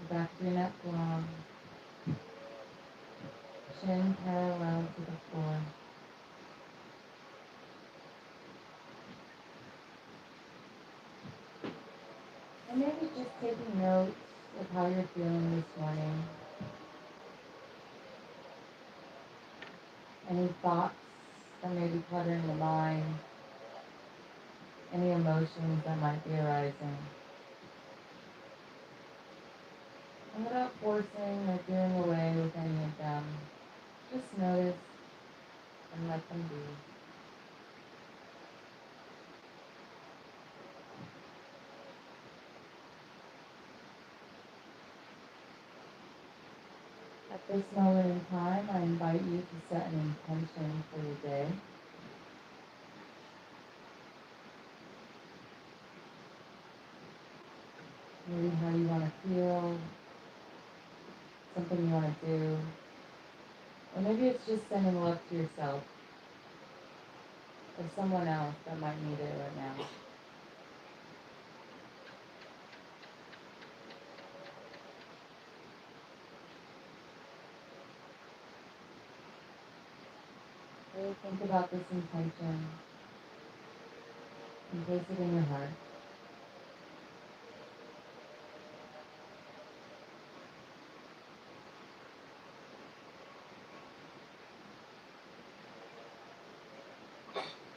back of your neck long, chin parallel to the floor. And maybe just taking notes of how you're feeling this morning. Any thoughts that may be cluttering the mind, any emotions that might be arising. And without forcing or doing away with any of them, just notice and let them be. At this moment in time, I invite you to set an intention for your day. Maybe how you want to feel, something you want to do, or maybe it's just sending love to yourself or someone else that might need it right now. Really think about this intention and place it in your heart.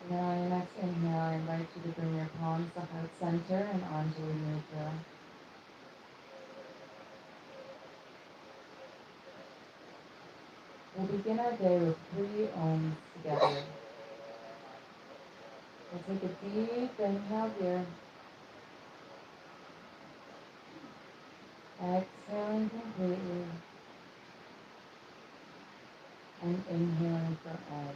And then on your next inhale, I invite you to bring your palms to heart center and Anjali Mudra. We'll begin our day with 3 Oms together. We'll take a deep inhale here. Exhaling completely. And inhaling for Om.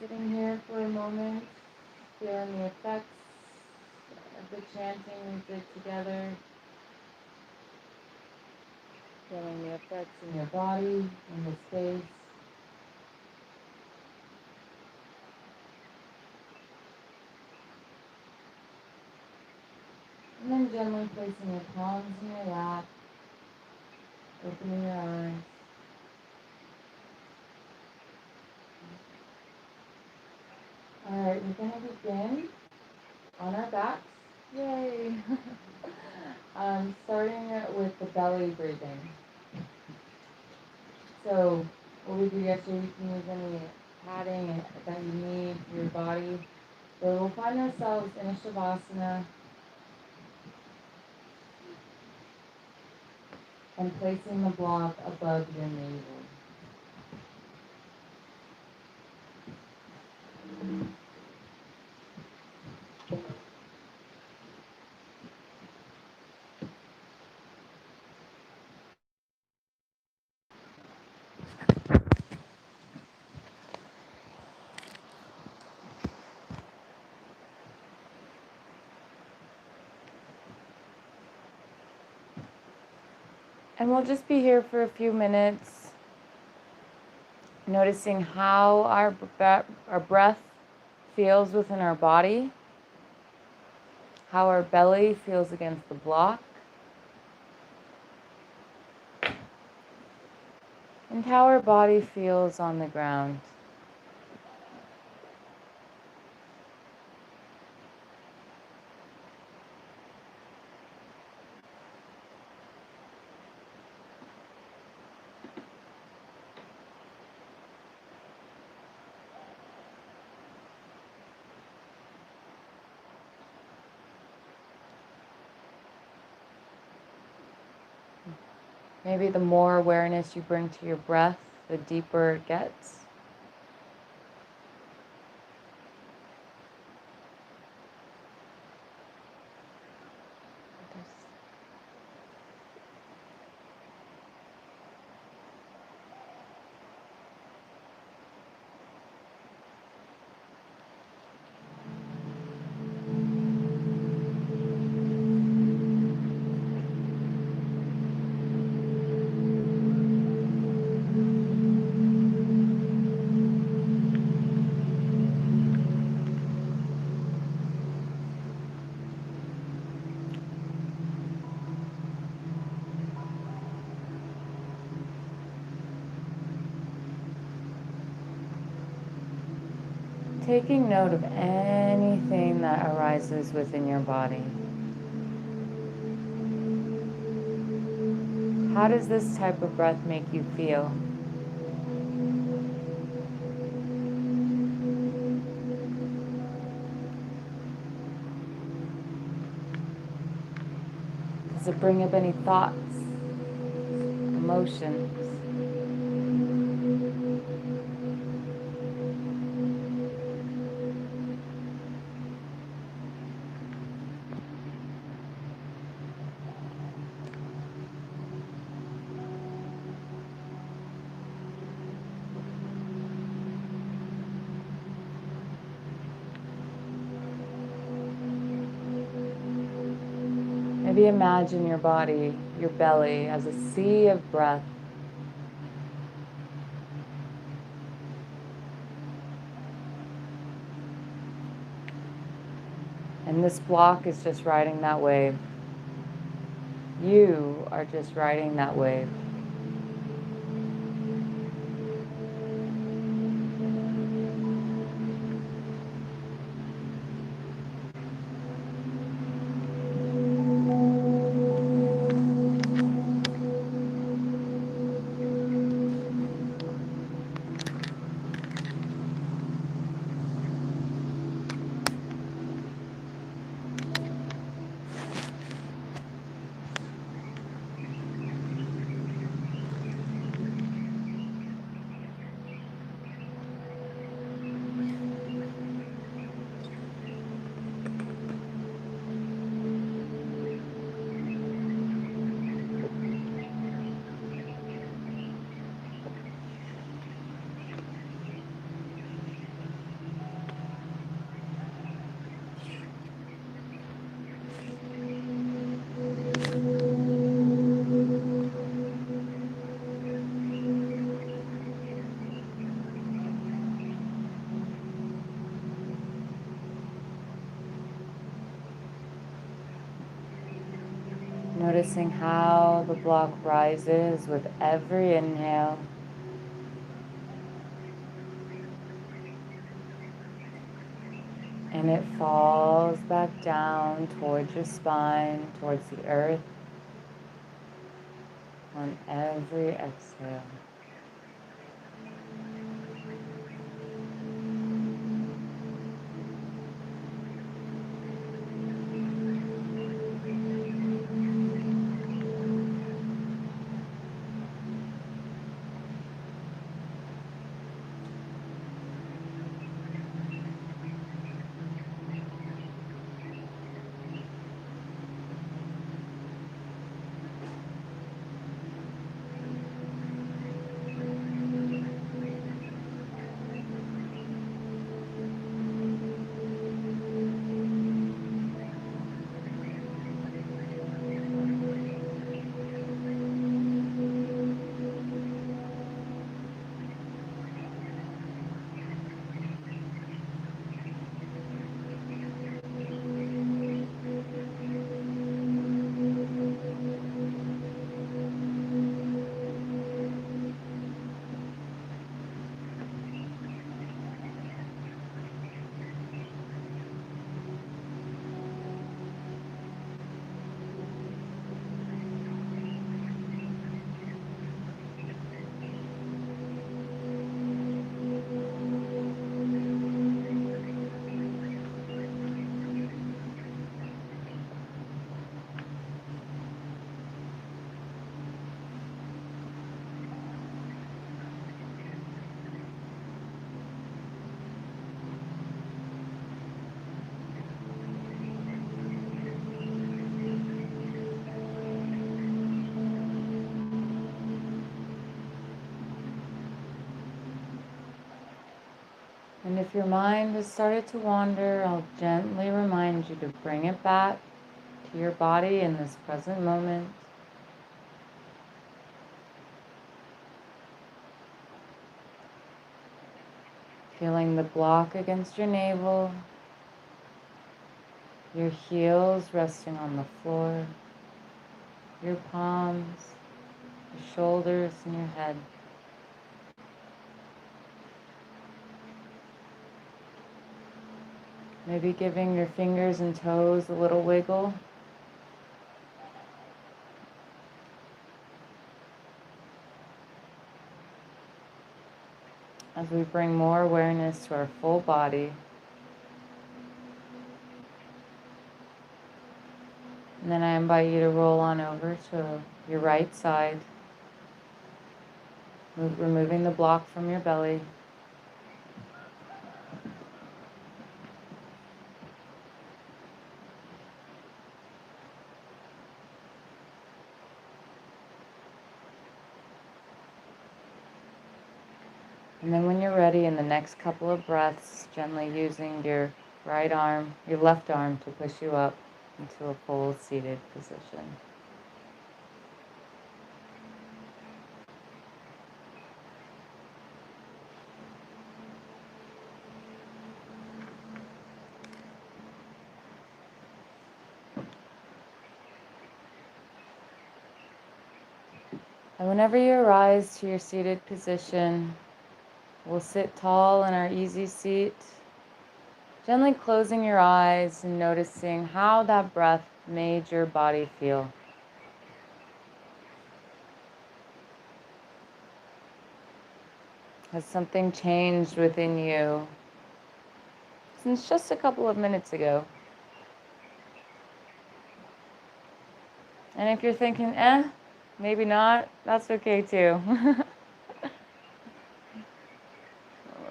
Sitting here for a moment, feeling the effects of the chanting we did together, feeling the effects in your body, in the space. And then gently placing your palms in your lap, opening your eyes. Alright, we're going to begin on our backs. Yay! Starting with the belly breathing. So, what we did yesterday, you can use any padding that you need for your body. So we'll find ourselves in a Shavasana and placing the block above your navel. And we'll just be here for a few minutes, noticing how our breath feels within our body, how our belly feels against the block, and how our body feels on the ground. Maybe the more awareness you bring to your breath, the deeper it gets. Taking note of anything that arises within your body. How does this type of breath make you feel? Does it bring up any thoughts, emotions? Maybe imagine your body, your belly, as a sea of breath. And this block is just riding that wave. You are just riding that wave. Noticing how the block rises with every inhale. And it falls back down towards your spine, towards the earth on every exhale. if your mind has started to wander, I'll gently remind you to bring it back to your body in this present moment. Feeling the block against your navel, your heels resting on the floor, your palms, your shoulders, and your head. Maybe giving your fingers and toes a little wiggle. As we bring more awareness to our full body. And then I invite you to roll on over to your right side, removing the block from your belly. And then when you're ready, in the next couple of breaths, gently using your right arm, your left arm, to push you up into a full seated position. And whenever you rise to your seated position, we'll sit tall in our easy seat, gently closing your eyes and noticing how that breath made your body feel. Has something changed within you since just a couple of minutes ago? And if you're thinking, maybe not, that's okay too.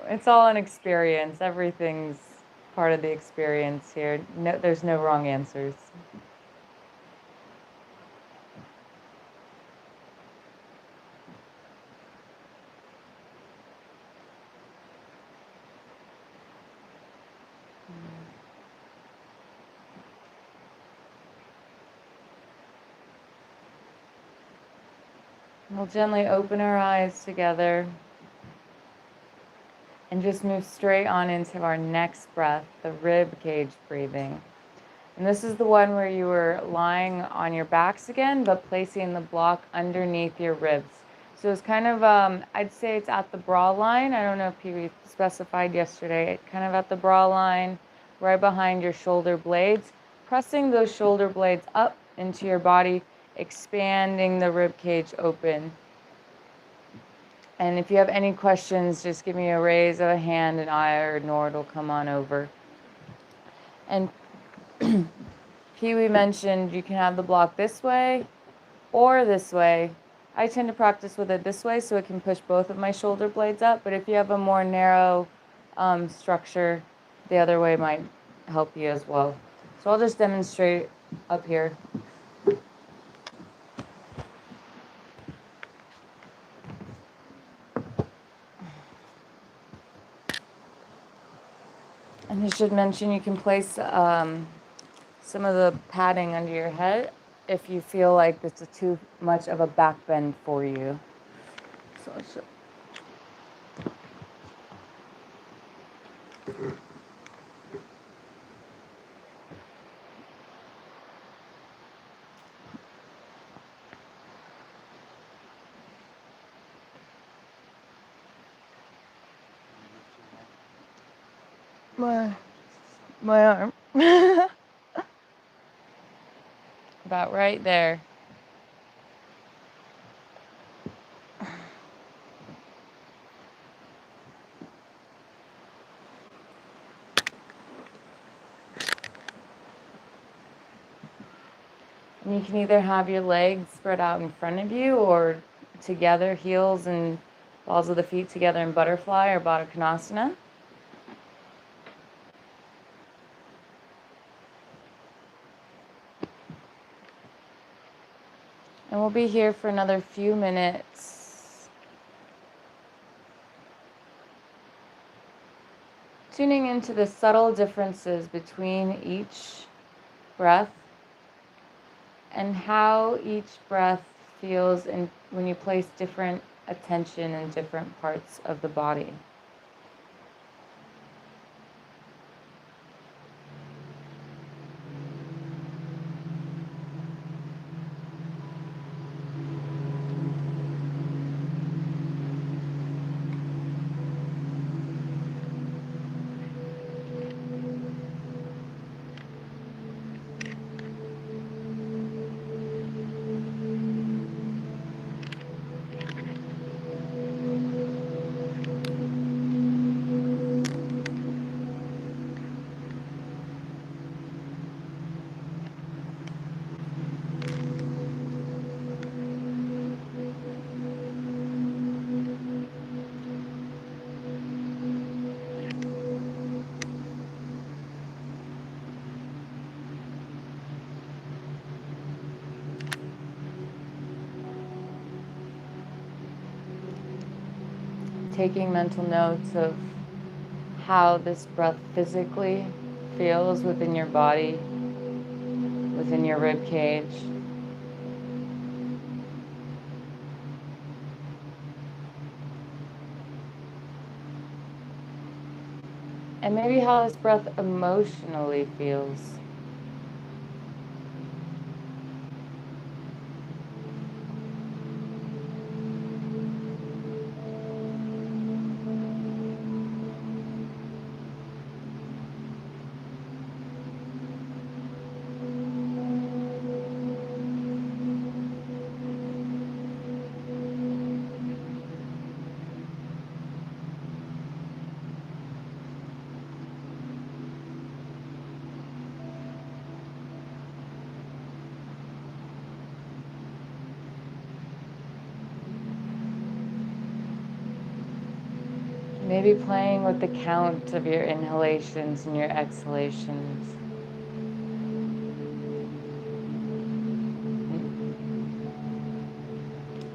It's all an experience. Everything's part of the experience here. No, there's no wrong answers. We'll gently open our eyes together and just move straight on into our next breath, the rib cage breathing. And this is the one where you were lying on your backs again, but placing the block underneath your ribs. So it's kind of, I'd say it's at the bra line. I don't know if Pee-wee specified yesterday. Kind of at the bra line, right behind your shoulder blades. Pressing those shoulder blades up into your body, expanding the rib cage open. And if you have any questions, just give me a raise of a hand and I or Nord will come on over. And Pee-wee mentioned you can have the block this way or this way. I tend to practice with it this way so it can push both of my shoulder blades up. But if you have a more narrow structure, the other way might help you as well. So I'll just demonstrate up here. And I should mention you can place some of the padding under your head if you feel like this is too much of a back bend for you. So I should. My arm. About right there. And you can either have your legs spread out in front of you or together, heels and balls of the feet together in butterfly or Baddha Konasana. And we'll be here for another few minutes. Tuning into the subtle differences between each breath and how each breath feels when you place different attention in different parts of the body. Taking mental notes of how this breath physically feels within your body, within your rib cage. And maybe how this breath emotionally feels. Maybe playing with the count of your inhalations and your exhalations.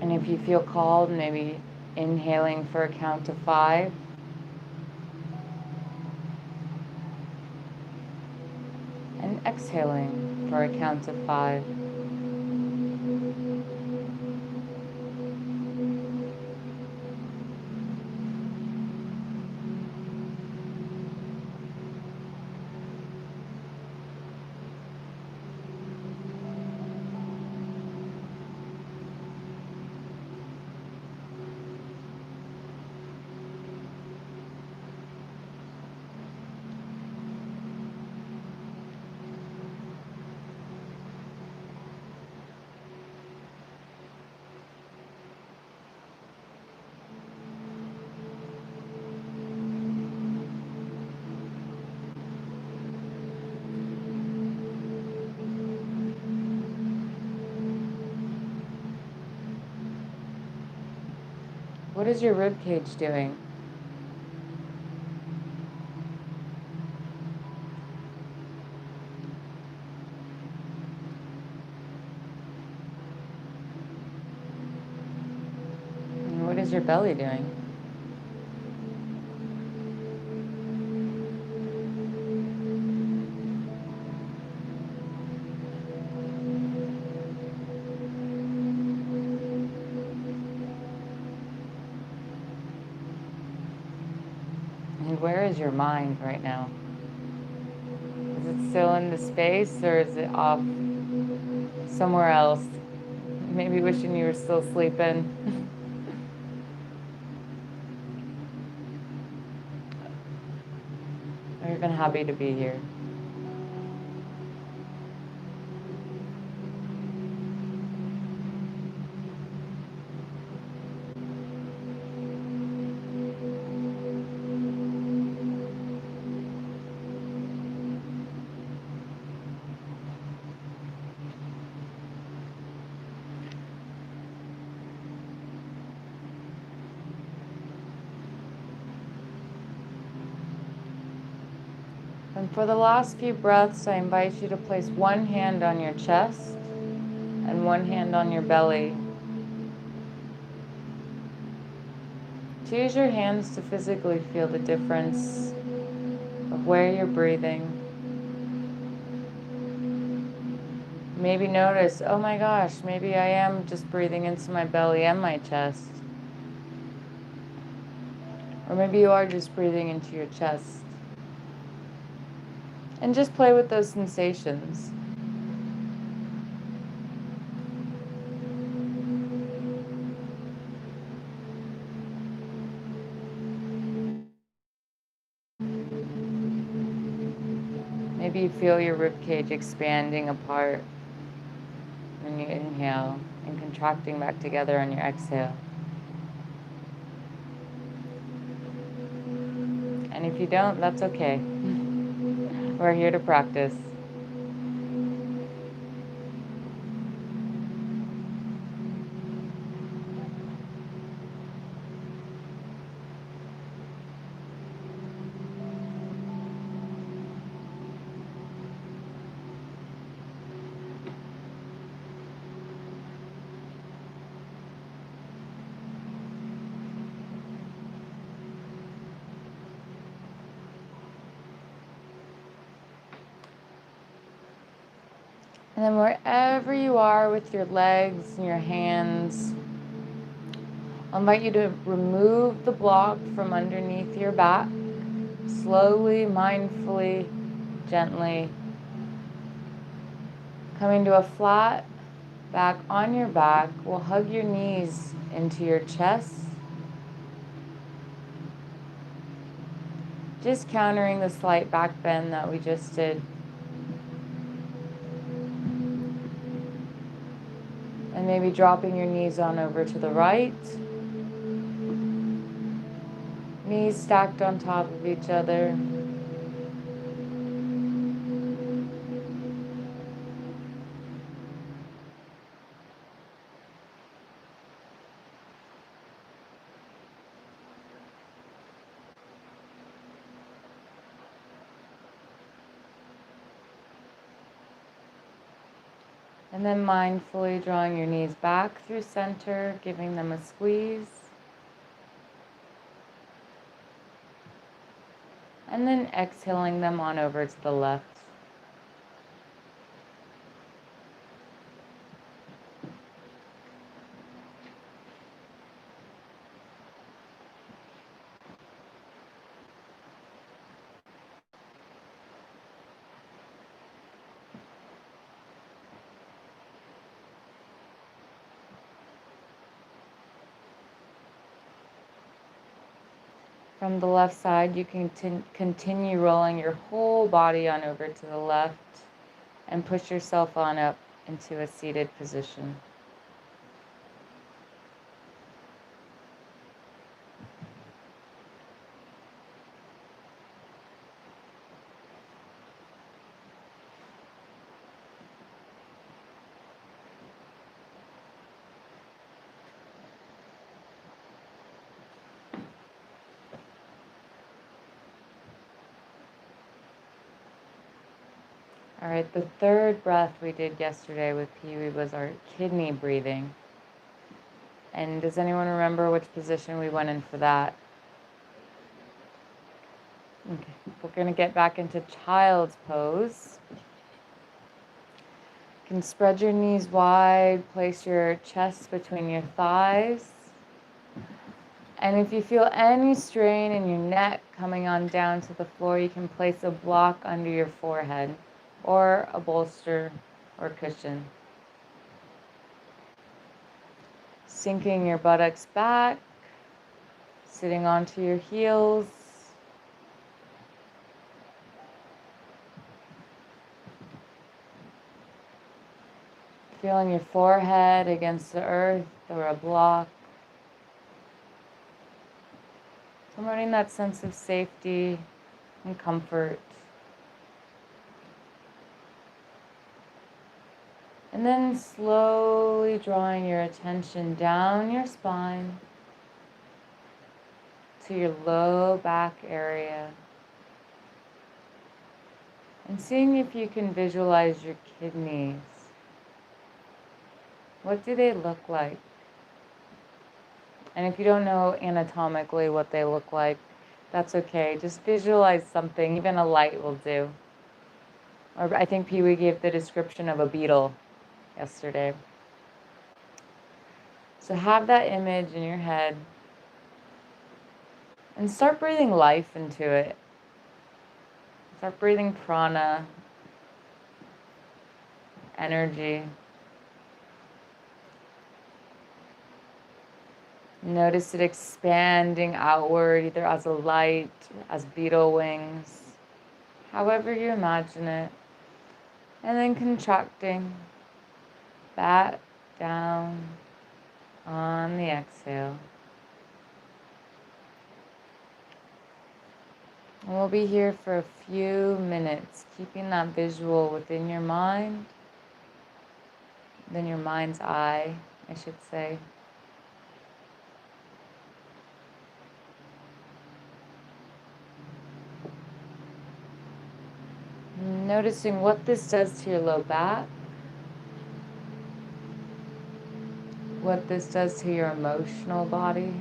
And if you feel called, maybe inhaling for a count of 5. And exhaling for a count of 5. What is your rib cage doing? And what is your belly doing? And where is your mind right now? Is it still in the space, or is it off somewhere else? Maybe wishing you were still sleeping. Or even happy to be here. And for the last few breaths, I invite you to place one hand on your chest and one hand on your belly. To use your hands to physically feel the difference of where you're breathing. Maybe notice, oh my gosh, maybe I am just breathing into my belly and my chest. Or maybe you are just breathing into your chest. And just play with those sensations. Maybe you feel your ribcage expanding apart when you inhale and contracting back together on your exhale. And if you don't, that's okay. We're here to practice. And then wherever you are with your legs and your hands, I'll invite you to remove the block from underneath your back, slowly, mindfully, gently, coming to a flat back on your back. We'll hug your knees into your chest, just countering the slight back bend that we just did. And maybe dropping your knees on over to the right. Knees stacked on top of each other. And then mindfully drawing your knees back through center, giving them a squeeze. And then exhaling them on over to the left. From the left side, you can continue rolling your whole body on over to the left and push yourself on up into a seated position. All right, the third breath we did yesterday with Pee-wee was our kidney breathing. And does anyone remember which position we went in for that? Okay, we're going to get back into child's pose. You can spread your knees wide, place your chest between your thighs. And if you feel any strain in your neck coming on down to the floor, you can place a block under your forehead or a bolster or cushion. Sinking your buttocks back, sitting onto your heels. Feeling your forehead against the earth or a block. Promoting that sense of safety and comfort. And then slowly drawing your attention down your spine to your low back area. And seeing if you can visualize your kidneys. What do they look like? And if you don't know anatomically what they look like, That's okay. Just visualize something, even a light will do. Or I think Pee Wee gave the description of a beetle yesterday. So have that image in your head and start breathing life into it. Start breathing prana, energy. Notice it expanding outward, either as a light, as beetle wings, however you imagine it. And then contracting back down on the exhale. And we'll be here for a few minutes, keeping that visual within your mind, within your mind's eye, I should say. Noticing what this does to your low back, what this does to your emotional body.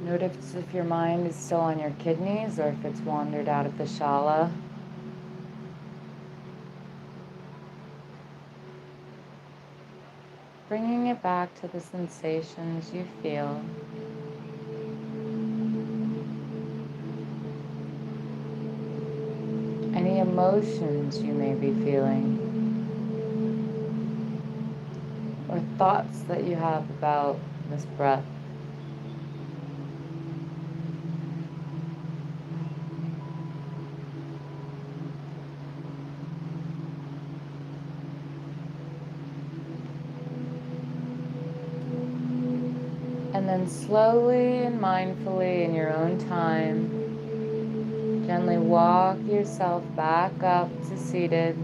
Notice if your mind is still on your kidneys or if it's wandered out of the shala. Bringing it back to the sensations you feel. Any emotions you may be feeling, or thoughts that you have about this breath. And then slowly and mindfully in your own time, gently walk yourself back up to seated.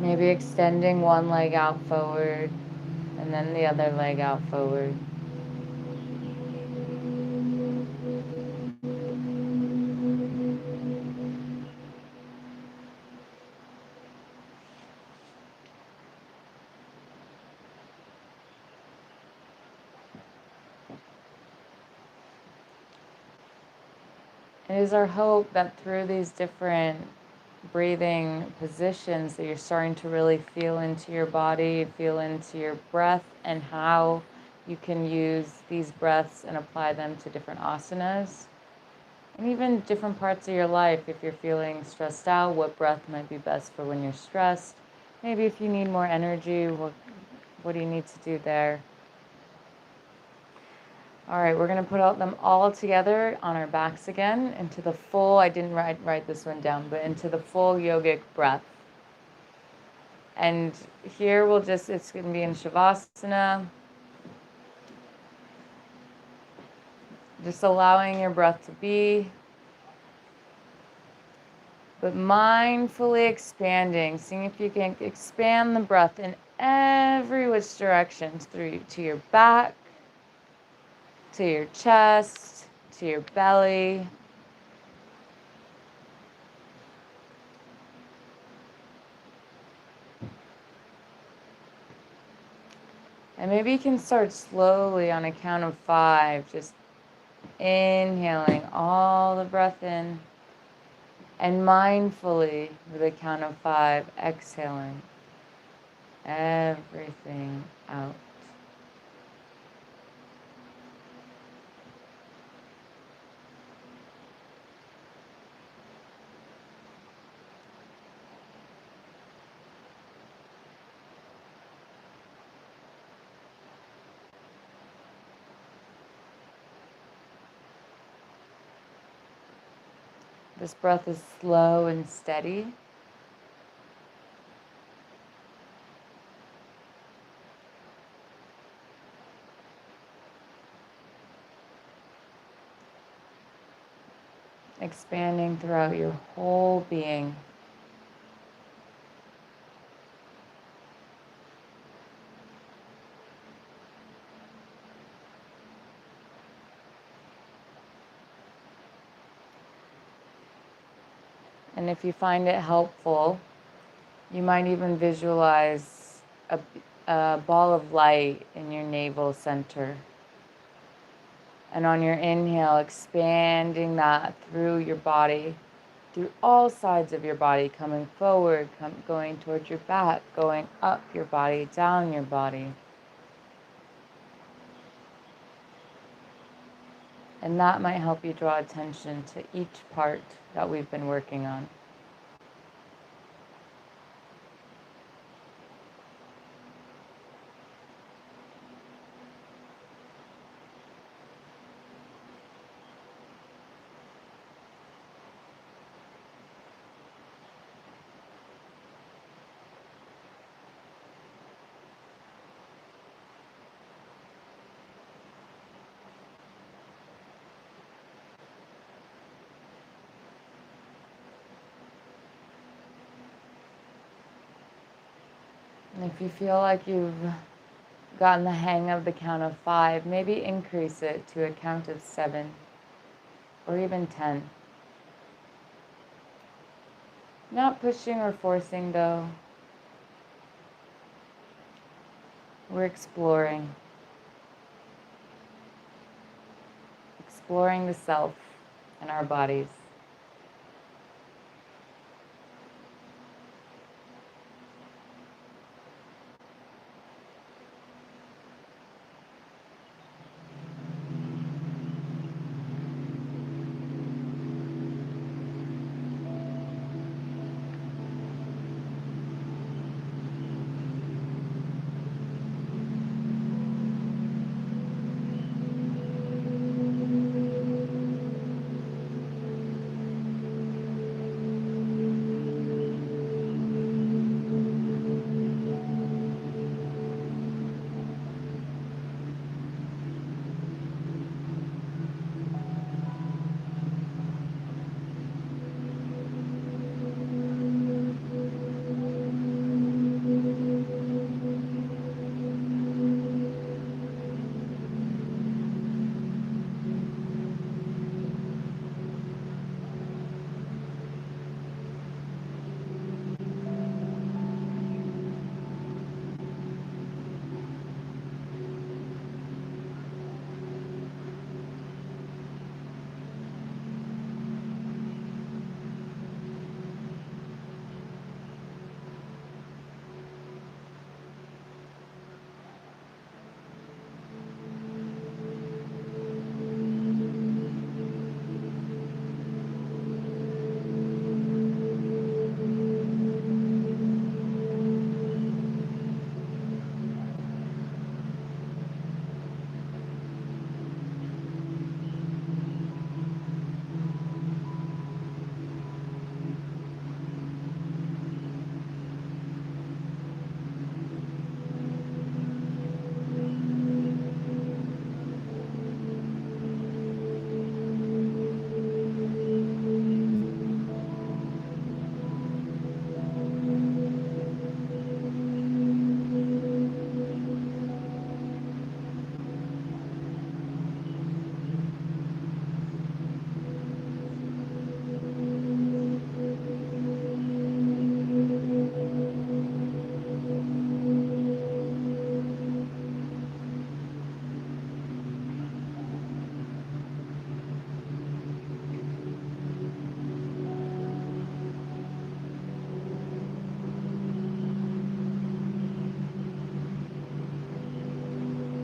Maybe extending one leg out forward and then the other leg out forward. It is our hope that through these different breathing positions that you're starting to really feel into your body, feel into your breath, and how you can use these breaths and apply them to different asanas. And even different parts of your life. If you're feeling stressed out, what breath might be best for when you're stressed? Maybe if you need more energy, what do you need to do there? All right, we're going to put them all together on our backs again into the full, I didn't write this one down, but into the full yogic breath. And here it's going to be in Shavasana. Just allowing your breath to be, but mindfully expanding, seeing if you can expand the breath in every which direction to your back, to your chest, to your belly. And maybe you can start slowly on a count of 5, just inhaling all the breath in, and mindfully with a count of 5, exhaling everything out. This breath is slow and steady. Expanding throughout your whole being. And if you find it helpful, you might even visualize a ball of light in your navel center. And on your inhale, expanding that through your body, through all sides of your body, coming forward, going towards your back, going up your body, down your body. And that might help you draw attention to each part that we've been working on. And if you feel like you've gotten the hang of the count of 5, maybe increase it to a count of 7 or even 10. Not pushing or forcing though. We're exploring the self and our bodies.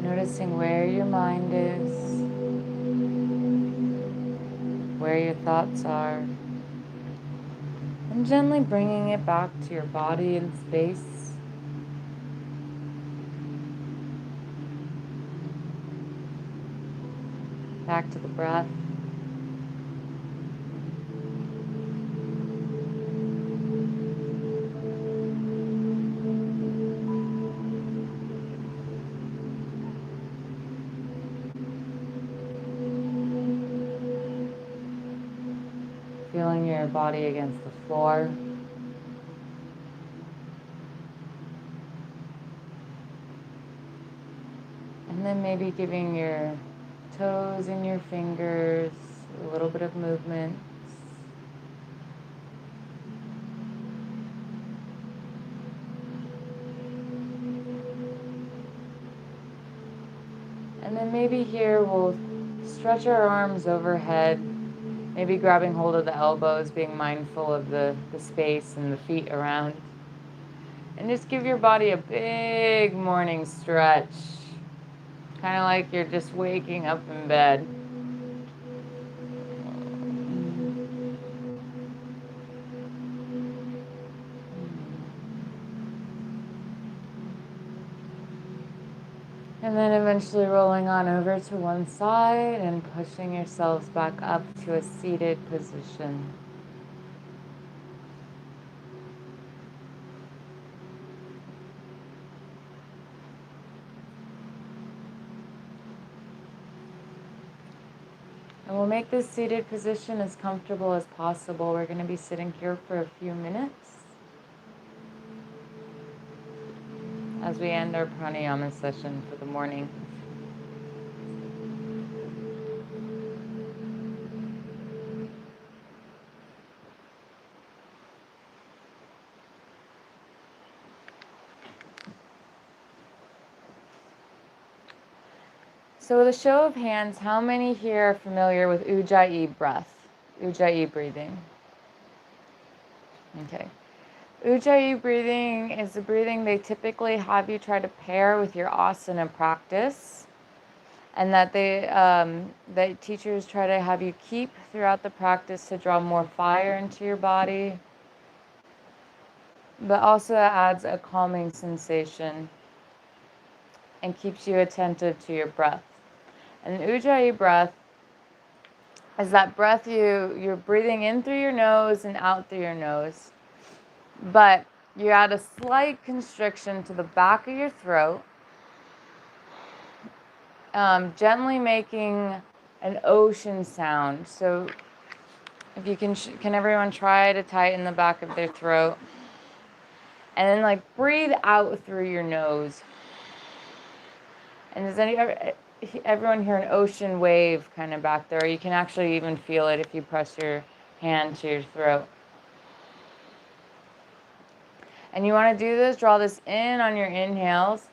Noticing where your mind is, where your thoughts are, and gently bringing it back to your body and space. Back to the breath. Feeling your body against the floor. And then maybe giving your toes and your fingers a little bit of movement. And then maybe here we'll stretch our arms overhead, maybe grabbing hold of the elbows, being mindful of the space and the feet around. And just give your body a big morning stretch, kind of like you're just waking up in bed. And then eventually rolling on over to one side and pushing yourselves back up to a seated position. And we'll make this seated position as comfortable as possible. We're going to be sitting here for a few minutes as we end our pranayama session for the morning. So with a show of hands, how many here are familiar with Ujjayi breath? Ujjayi breathing. Okay. Ujjayi breathing is the breathing they typically have you try to pair with your asana practice, and that that teachers try to have you keep throughout the practice to draw more fire into your body, but also adds a calming sensation and keeps you attentive to your breath. And Ujjayi breath is that breath you're breathing in through your nose and out through your nose, but you add a slight constriction to the back of your throat, gently making an ocean sound. So if you can everyone try to tighten the back of their throat, and then like breathe out through your nose. And does everyone hear an ocean wave kind of back there? Or you can actually even feel it if you press your hand to your throat. And you want to do this, draw this in on your inhales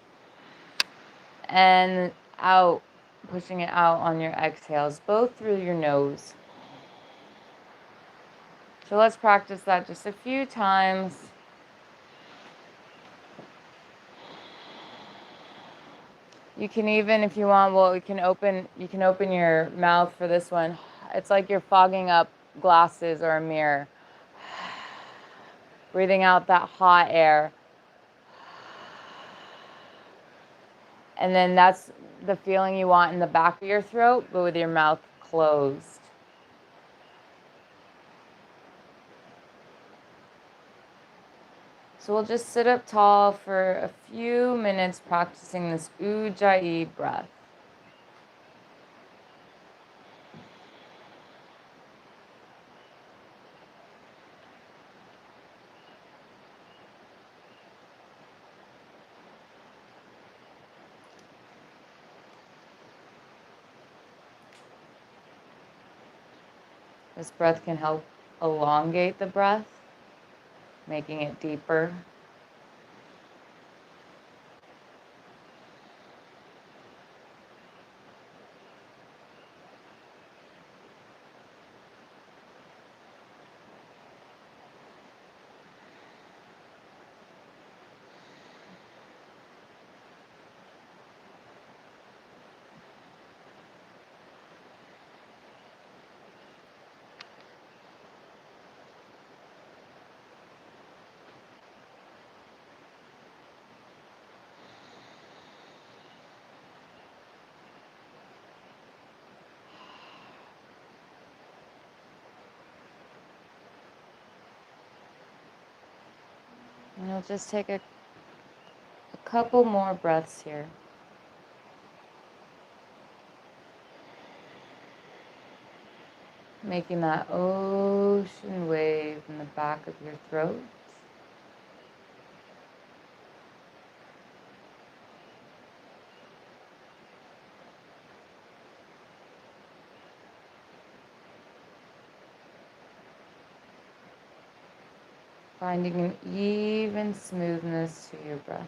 and out, pushing it out on your exhales, both through your nose. So let's practice that just a few times. You can even, if you want, you can open your mouth for this one. It's like you're fogging up glasses or a mirror. Breathing out that hot air. And then that's the feeling you want in the back of your throat, but with your mouth closed. So we'll just sit up tall for a few minutes practicing this Ujjayi breath. This breath can help elongate the breath, making it deeper. And you'll just take a couple more breaths here. Making that ocean wave in the back of your throat. Finding an even smoothness to your breath.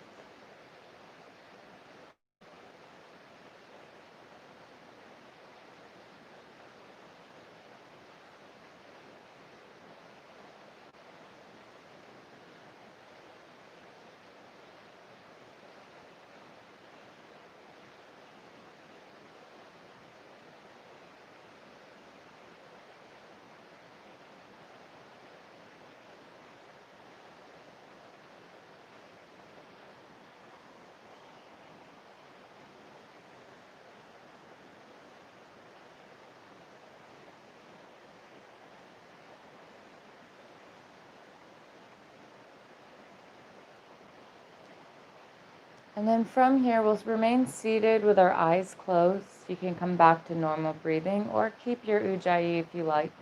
And then from here, we'll remain seated with our eyes closed. You can come back to normal breathing or keep your Ujjayi if you like.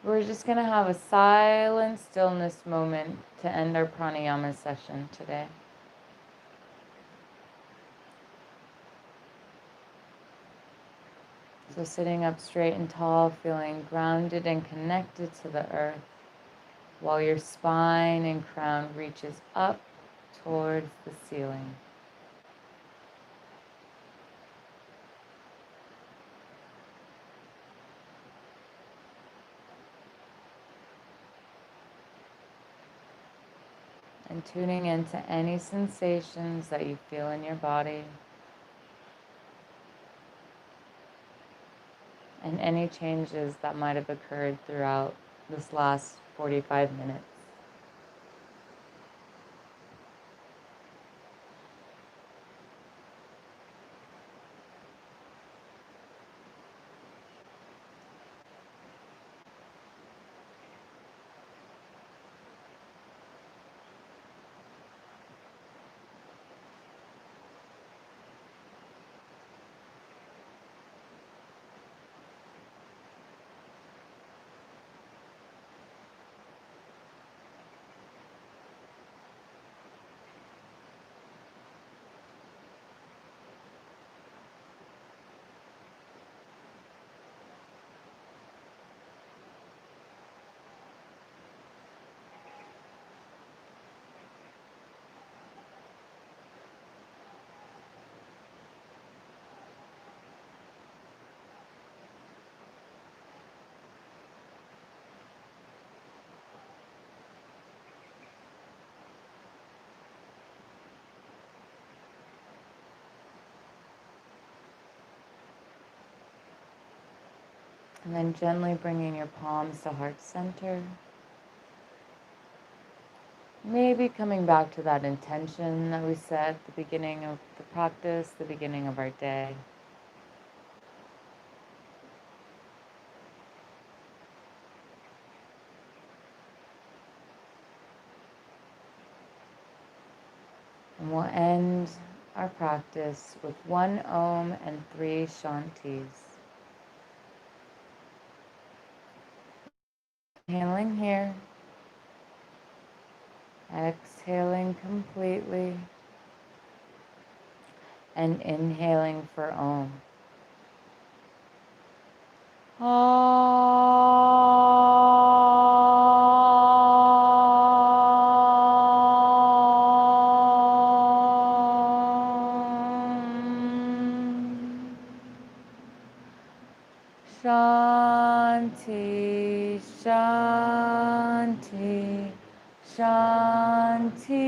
We're just going to have a silent stillness moment to end our pranayama session today. So sitting up straight and tall, feeling grounded and connected to the earth, while your spine and crown reaches up towards the ceiling. and tuning into any sensations that you feel in your body and any changes that might have occurred throughout this last 45 minutes. And then gently bringing your palms to heart center. Maybe coming back to that intention that we set at the beginning of the practice, the beginning of our day. And we'll end our practice with 1 Om and 3 Shantis. Inhaling here. Exhaling completely. And inhaling for Om. Shanti, Shanti, Shanti.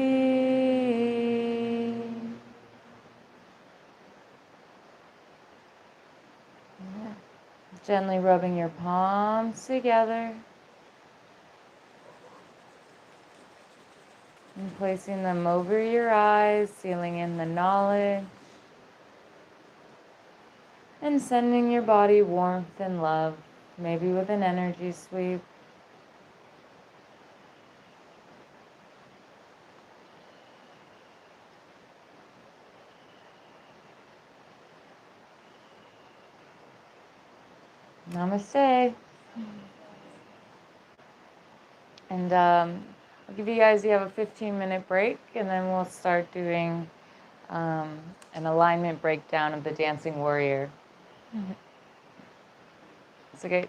Gently rubbing your palms together and placing them over your eyes, sealing in the knowledge and sending your body warmth and love, maybe with an energy sweep. Namaste. And I'll give you guys, you have a 15-minute break, and then we'll start doing an alignment breakdown of the Dancing Warrior. It's okay.